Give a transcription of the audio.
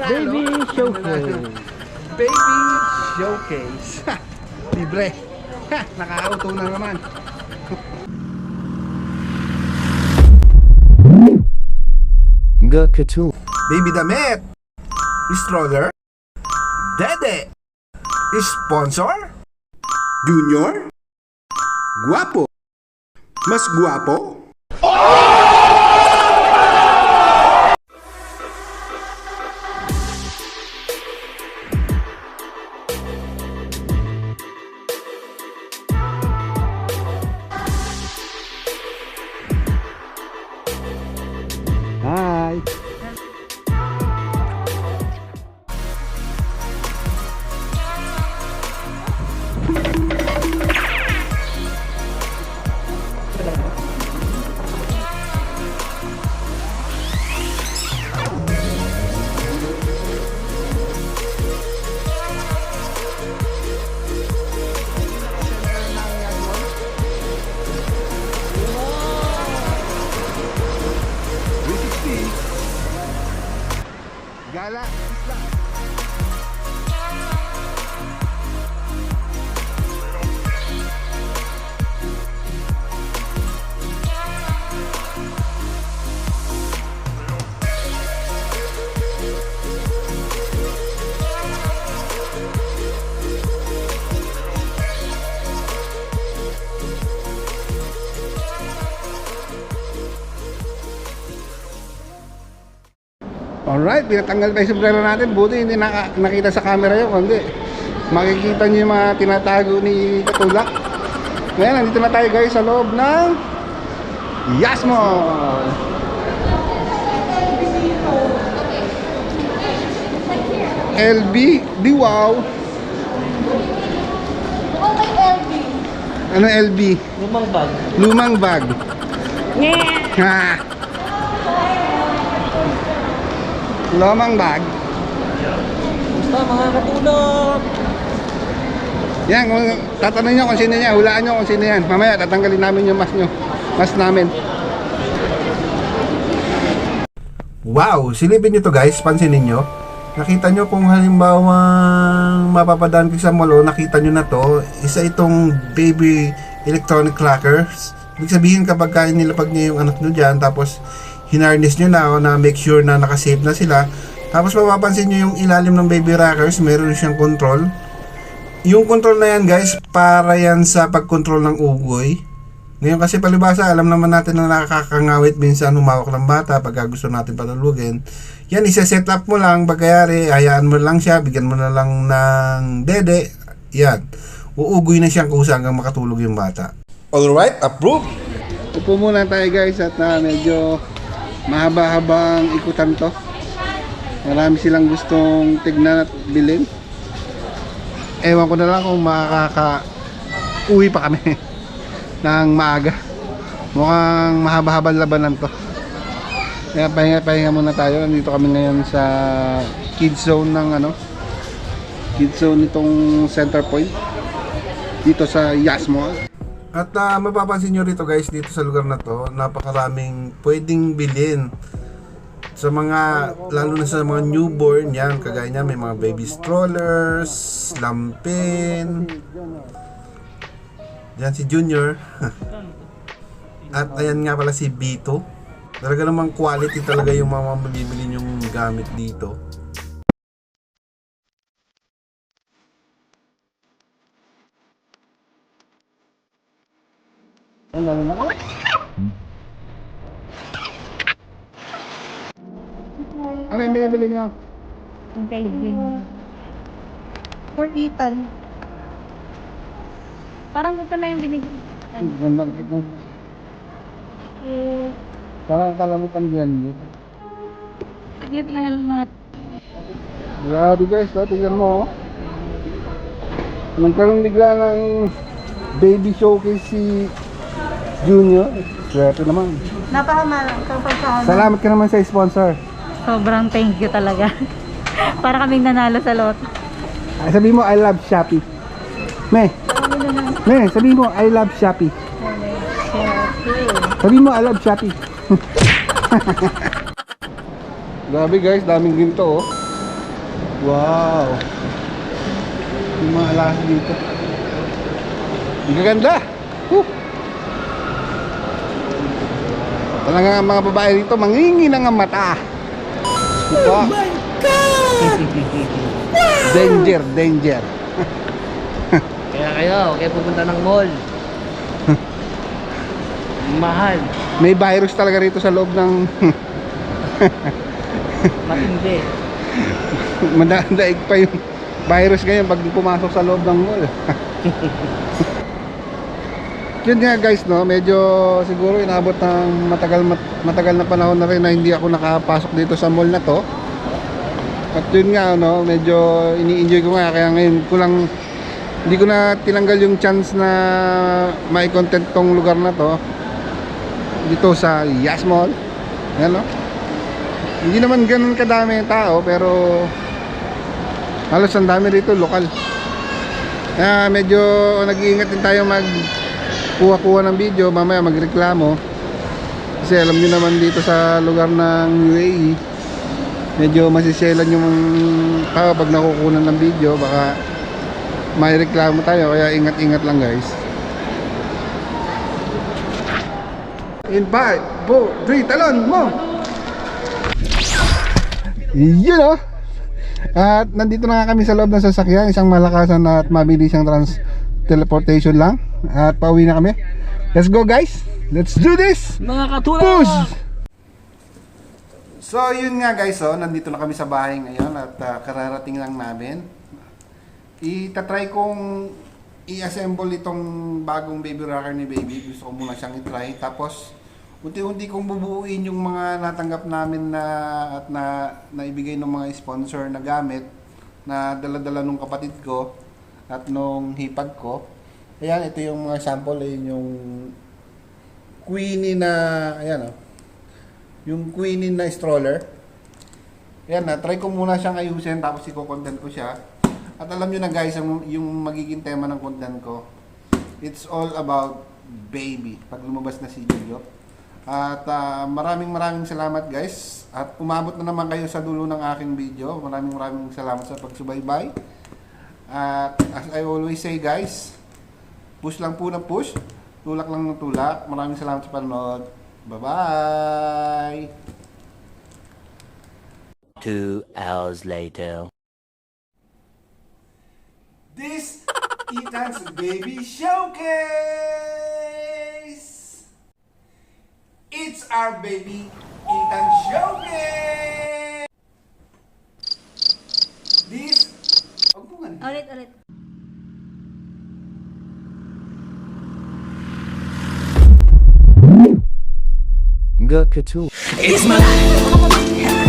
Baby showcase. Baby showcase. Libre. Nakakauto na naman. Gakatu. Baby damit. Stroller. Dede. Sponsor. Junior. Guwapo. Mas guwapo. Hi. Gala. Alright, pinatanggal pa yung sombrero natin. Buti hindi nakita sa camera yun. Kundi makikita nyo yung mga tinatago ni Katulak. Ngayon, nandito na tayo guys sa loob ng Yasmo. LB, di wow. Ano LB? Lumang bag. Lumang bag. Ha. Lumang bag. Basta mga katulog. Yan, kung tatanungin nyo kung sino yan, hulaan nyo kung sino yan. Mamaya tatanggalin namin yung mask nyo. Mask namin. Wow, silipin nyo to guys, pansinin nyo. Nakita nyo kung halimbawa mapapadaan kayo sa mall, nakita nyo na to, isa itong baby electronic clockers. Ibig sabihin kapag kain nilapag nyo yung anak nyo dyan, tapos hinarness nyo na o na make sure na nakasave na sila. Tapos mapapansin nyo yung ilalim ng baby rockers, meron siyang control. Yung control na yan guys, para yan sa pagkontrol ng ugoy. Ngayon kasi palibasa, alam naman natin na nakakangawit minsan humawak ng bata pagka gusto natin patulugin. Yan, isa-set up mo lang, pagkayari, hayaan mo lang siya, bigyan mo na lang ng dede. Yan, uugoy na siyang kusa hanggang makatulog yung bata. Alright, approve! Upo muna tayo guys at medyo mahaba-habang ikutan to. Marami silang gustong tignan at bilhin. Ewan ko na lang kung makaka-uwi pa kami ng maaga. Mukhang mahaba-habang labanan to. Kaya pahinga muna tayo. Nandito kami ngayon sa kids zone ng kids zone nitong Center Point dito sa Yasmo. At mapapansin nyo rito guys, dito sa lugar na to, napakaraming pwedeng bilhin sa mga, lalo na sa mga newborn. Yan, kagaya niya, may mga baby strollers, lampin. Yan si Junior. At ayan nga pala si Bito. Talaga namang quality talaga yung mga mabibili yung gamit dito. Ano na ako? Ano yung binibili niyo? Baby. For Ethan. Parang ito na yung binigyan. Gandang ito. Parang kalamutan dyan. Sige na helmet. Grabe guys, tingnan mo. Nagkaroon bigla ng baby showcase si Junior. Swerte naman. Napakamahal kapag sa Salamat ka naman sa sponsor. Sobrang thank you talaga. Para kaming nanalo sa lot. Ay, sabi mo I love Shopee. Sabi mo I love Shopee. Sabi mo I love Shopee. Grabe guys, daming ginto oh. Wow. Yung mga alas dito. Ang gaganda. Talaga ang mga babae dito mangingin ang mata. Oh my God! Danger, danger. Kaya kayo, kaya pupunta ng mall. Mahal. May virus talaga rito sa loob ng Matindi. Daig pa yung virus ngayon pag pumasok sa loob ng mall. Yun nga guys, no, medyo siguro inabot ng matagal na panahon na rin na hindi ako nakapasok dito sa mall na to. At yun nga, no, medyo ini-enjoy ko nga, kaya ngayon hindi ko na tinanggal yung chance na may content tong lugar na to dito sa Yas Mall. Yan, no? Hindi naman ganun kadami yung tao, pero halos ang dami rito, lokal. Kaya medyo nag-iingat din tayo kuha ng video, mamaya magreklamo. Kasi alam niyo naman dito sa lugar ng UAE, medyo masisyelan yung tao pag nakukunan ng video, baka may reklamo tayo, kaya ingat-ingat lang guys. In 5, 4, 3, talon mo! Yun o! At nandito na nga kami sa loob ng sasakyan, isang malakasan at mabilisang teleportation lang. At pauwi na kami. Let's go guys! Let's do this! Mga katulad! Push! So yun nga guys, nandito na kami sa bahay ngayon at kararating lang namin. Itatry kong i-assemble itong bagong baby rocker ni baby. Gusto ko muna siyang i-try. Tapos unti-unti kong bubuuin yung mga natanggap namin at naibigay ng mga sponsor na gamit na dala-dala nung kapatid ko at nung hipag ko. Ayan, ito yung mga sample. Ayan yung Queenie na, ayan yung Queenie na stroller. Ayan na, try ko muna siyang ayusin tapos i-content ko siya. At alam nyo na guys, yung magiging tema ng content ko, it's all about baby pag lumabas na si Julio. At maraming salamat guys. At umabot na naman kayo sa dulo ng aking video. Maraming salamat sa pagsubaybay. At as I always say guys, push lang po na push, tulak lang ng tulak. Maraming salamat sa panonood. Bye-bye! 2 hours later. This Ethan's Baby Showcase! It's our baby Ethan Showcase! This... Ulit. Gurkha tool. It's my life.